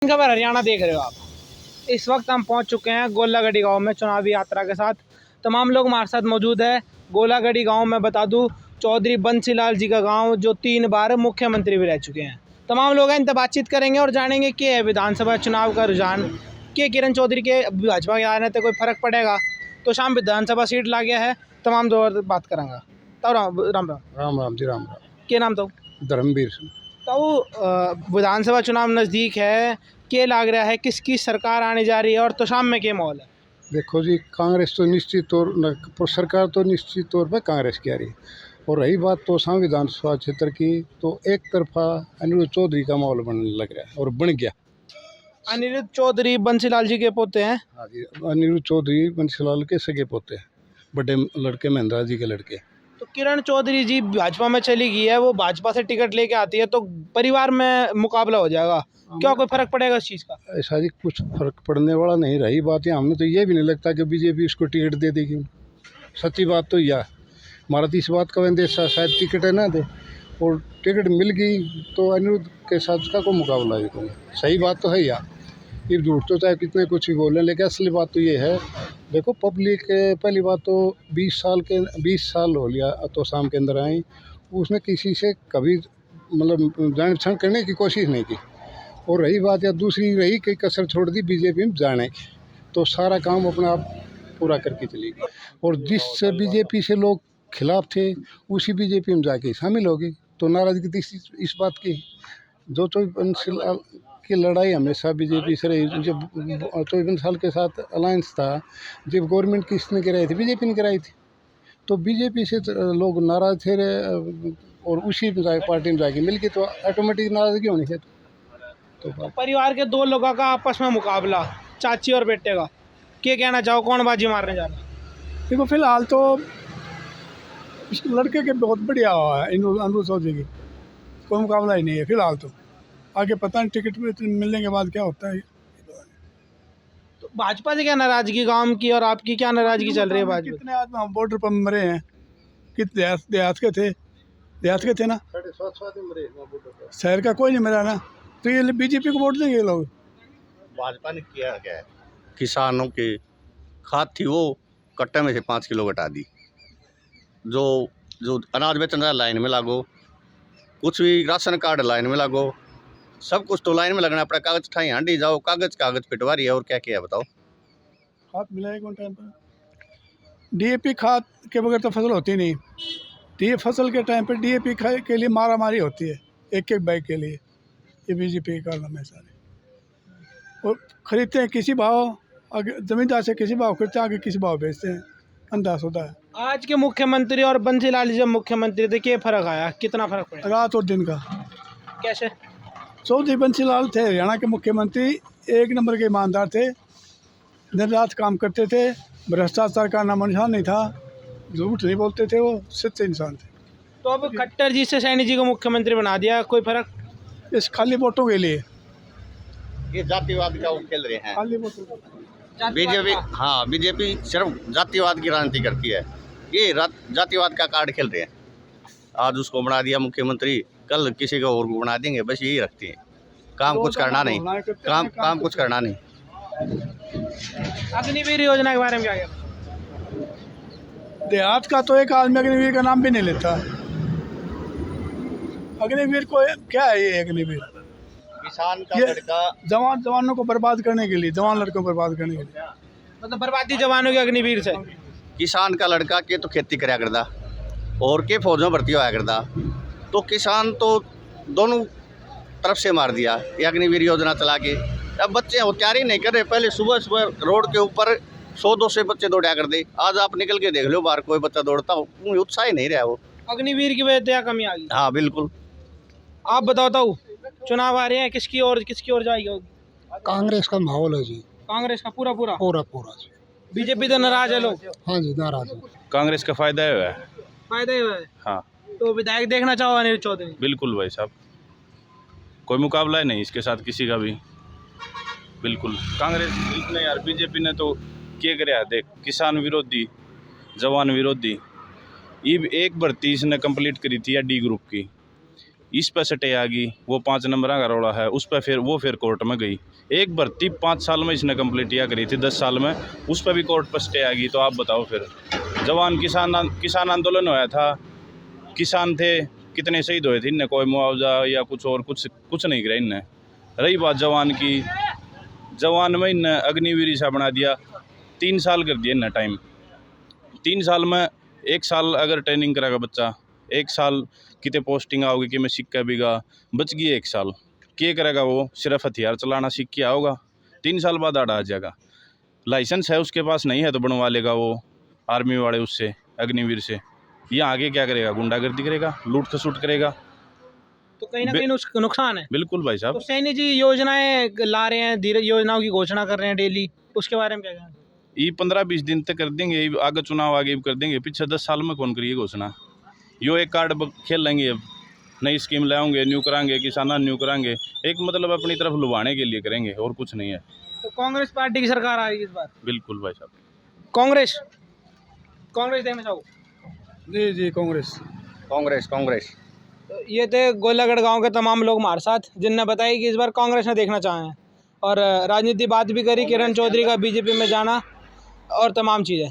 खबर हरियाणा देख रहे हो आप। इस वक्त हम पहुंच चुके हैं गोलागढ़ी गांव में चुनावी यात्रा के साथ। तमाम लोग हमारे साथ मौजूद है। गोलागढ़ी गांव में बता दूं, चौधरी बंसीलाल जी का गांव, जो 3 बार मुख्यमंत्री भी रह चुके हैं। तमाम लोग इनसे बातचीत करेंगे और जानेंगे कि है विधानसभा चुनाव का रुझान, कि किरण चौधरी के भाजपा के आने से कोई फर्क पड़ेगा। तो शाम विधानसभा सीट ला गया है, तमाम दौर बात करेंगे। तो राम राम राम राम जी राम राम। के नाम तो धर्मवीर तो विधानसभा चुनाव नज़दीक है, के लग रहा है किसकी सरकार आने जा रही है और तो शाम में क्या माहौल है? देखो जी, कांग्रेस तो निश्चित तौर सरकार तो निश्चित तौर पर कांग्रेस की आ रही है। और रही बात तो शाम विधानसभा क्षेत्र की, तो एक तरफा अनिरुद्ध चौधरी का माहौल बनने लग रहा है और बन गया। अनिरुद्ध चौधरी बंसीलाल जी के पोते हैं। हाँ जी, अनिरुद्ध चौधरी बंसीलाल के सगे पोते हैं, बड़े लड़के महेंद्र जी के लड़के। तो किरण चौधरी जी भाजपा में चली गई है, वो भाजपा से टिकट लेके आती है तो परिवार में मुकाबला हो जाएगा, क्या कोई फर्क पड़ेगा इस चीज़ का? ऐसा जी कुछ फर्क पड़ने वाला नहीं। रही बात है, हमें तो ये भी नहीं लगता कि बीजेपी उसको टिकट दे देगी। सच्ची बात तो यह हमारा तो इस बात का वेंदेश शायद टिकट है ना दे, और टिकट मिल गई तो अनिरुद्ध के साथ उसका कोई मुकाबला भी नहीं। सही बात तो है यार, ये झूठ तो चाहे कितने कुछ ही बोलें, लेकिन असली बात तो ये है। देखो पब्लिक, पहली बात तो 20 साल हो लिया तो शाम के अंदर आई, उसने किसी से कभी मतलब जान पहचान करने की कोशिश नहीं की। और रही बात या दूसरी रही कि कसर छोड़ दी बीजेपी में जाने की, तो सारा काम अपना आप पूरा करके चली गई। और जिस बीजेपी से लोग खिलाफ थे उसी बीजेपी में जाके शामिल हो गई। तो नाराज़गी थी इस बात की। जो 24 की लड़ाई हमेशा बीजेपी से रही। जब 24 के साथ अलायंस था, जब गवर्नमेंट किसने कराई थी? बीजेपी ने कराई थी। तो बीजेपी से लोग नाराज थे और उसी पार्टी में जाके मिल गए, तो ऑटोमेटिक नाराज़गी होनी है। तो परिवार के 2 लोगों का आपस में मुकाबला, चाची और बेटे का, क्या कहना चाहो, कौन बाजी मारने जा रहा है? देखो फिलहाल तो इस लड़के के बहुत बढ़िया हुआ है, अनिरुद्ध चौधरी की कोई मुकाबला ही नहीं है फिलहाल। तो आगे पता नहीं टिकट मिलने के बाद क्या होता है। तो भाजपा से क्या नाराजगी गांव की, और आपकी क्या नाराजगी चल रही है भाजपा? कितने आदमी हम बॉर्डर पर मरे हैं, कितने देहात के थे ना, शहर का कोई नहीं मरा ना। तो ये बीजेपी को वोट देंगे ये लोग। भाजपा ने किया क्या है? किसानों की खाद थी वो कट्टे में से 5 किलो घटा दी। जो अनाज बेचने वाला लाइन में लागो, कुछ भी राशन कार्ड लाइन में लागो, सब कुछ तो लाइन में लगना पड़ा। कागज ठाई हांडी जाओ, कागज पिटवारी है, और क्या किया बताओ? खाद मिला है कौन टाइम पर? डीएपी खाद के बगैर तो फसल होती नहीं। डी फसल के टाइम पर डीएपी के लिए मारा मारी होती है, एक बैग के लिए। ये बीजेपी के कारण है सारे। और खरीदते हैं किसी भाव, आगे जमींदार से किसी भाव खरीदते हैं, आगे किसी भाव बेचते हैं, अंदाज होता है। आज के मुख्यमंत्री और बंसीलाल जी जब मुख्यमंत्री थे, क्या फर्क आया, कितना फर्क पड़ा? रात और दिन का। कैसे? चौधरी बंसीलाल थे हरियाणा के मुख्यमंत्री, 1 नंबर के ईमानदार थे, दिन रात काम करते थे, भ्रष्टाचार का नामो निशान नहीं था, झूठ नहीं बोलते थे, वो सच्चे इंसान थे। तो अब खट्टर जी से सैनी जी को मुख्यमंत्री बना दिया, कोई फर्क? इस खाली वोटों के लिए, ये जातिवाद का वो खेल रहे हैं खाली वोटों। बीजेपी। हाँ, बीजेपी सिर्फ जातिवाद की राजनीति करती है। ये जातिवाद का कार्ड खेल रहे हैं। आज उसको बना दिया मुख्यमंत्री, कल किसी को और को बना देंगे, बस यही रखती है। काम कुछ करना नहीं, काम कुछ करना नहीं। अग्निवीर योजना के बारे में क्या कहना? देहात का तो एक आदमी अग्निवीर का नाम भी नहीं लेता। अग्निवीर को क्या है ये अग्निवीर? किसान का ये लड़का जवानों को बर्बाद करने के लिए, जवान लड़कों को बर्बाद करने के लिए। मतलब बर्बादी जवानों के अग्निवीर से। किसान का लड़का के तो खेती कराया करता और के फौज में भर्ती होया करता, तो किसान तो दोनों तरफ से मार दिया ये अग्निवीर योजना चला के। अब बच्चे वो तैयारी नहीं कर रहे। पहले सुबह सुबह रोड के ऊपर 100-200 बच्चे दौड़ा कर दे, आज आप निकल के देख लो बाहर कोई बच्चा दौड़ता हो, उत्साह ही नहीं रहा वो। अग्निवीर की वजह से कमी आ गई। हाँ बिल्कुल। आप बताओ, चुनाव आ रहे हैं, किसकी ओर जाएगी? कांग्रेस का माहौल है जी, कांग्रेस का पूरा पूरा जी। बीजेपी तो नाराज है लोग। हाँ जी, नाराज है। कांग्रेस का फायदा है। फायदा ही हुआ है। हाँ तो विधायक देखना चाहो अनिरुद्ध चौधरी? बिल्कुल भाई साहब, कोई मुकाबला ही नहीं इसके साथ किसी का भी। बिल्कुल कांग्रेस इसने यार, बीजेपी ने तो क्या कराया देख, किसान विरोधी, जवान विरोधी। ये एक भर्ती इसने कंप्लीट करी थी या डी ग्रुप की, इस पर सटे आ गई, वो 5 नंबर का रोड़ा है उस पर फिर कोर्ट में गई। एक भर्ती 5 साल में इसने कंप्लीट किया करी थी, 10 साल में उस पर भी कोर्ट पर स्टे आ गई। तो आप बताओ फिर जवान किसान आंदोलन होया था, किसान थे, कितने शहीद हुए थे, इनने कोई मुआवजा या कुछ और कुछ नहीं करा इनने। रही बात जवान की, जवान में इनने अग्निवीर सा बना दिया, 3 साल कर दिया इनने टाइम। 3 साल में 1 साल अगर ट्रेनिंग करेगा बच्चा, 1 साल कितने पोस्टिंग आओगी कि मैं सिक्का बिगा बच गई 1 साल क्या करेगा वो, सिर्फ हथियार चलाना सीख के आओगा, 3 साल बाद आड़ा आ जाएगा। लाइसेंस है उसके पास नहीं है तो बनवा लेगा वो आर्मी वाले उससे, अग्निवीर से। यहाँ आगे क्या करेगा, गुंडागर्दी करेगा, लूट खसूट करेगा। तो कहीं ना कहीं नुकसान है। बिल्कुल भाई साहब। तो सैनी जी योजनाएं ला रहे हैं, धीरे योजनाओं की घोषणा कर रहे हैं डेली, उसके बारे में क्या कहना है? ये 15-20 दिन तक कर देंगे, आगे चुनाव आगे भी कर देंगे, पीछे 10 साल में कौन करिए घोषणा। यो एक कार्ड खेल लेंगे, अब नई स्कीम लाएंगे, न्यू कराएंगे, किसान न्यू कराएंगे, एक मतलब अपनी तरफ लुभाने के लिए करेंगे और कुछ नहीं है। तो कांग्रेस पार्टी की सरकार आ रही है इस बार। बिल्कुल भाई साहब। कांग्रेस देखना चाहो? जी जी कांग्रेस। कांग्रेस। तो ये थे गोलागढ़ गांव के तमाम लोग हमारे साथ, जिनने बताया कि इस बार कांग्रेस ने देखना चाहे हैं, और राजनीति बात भी करी, किरण चौधरी का बीजेपी में जाना और तमाम चीज़ें।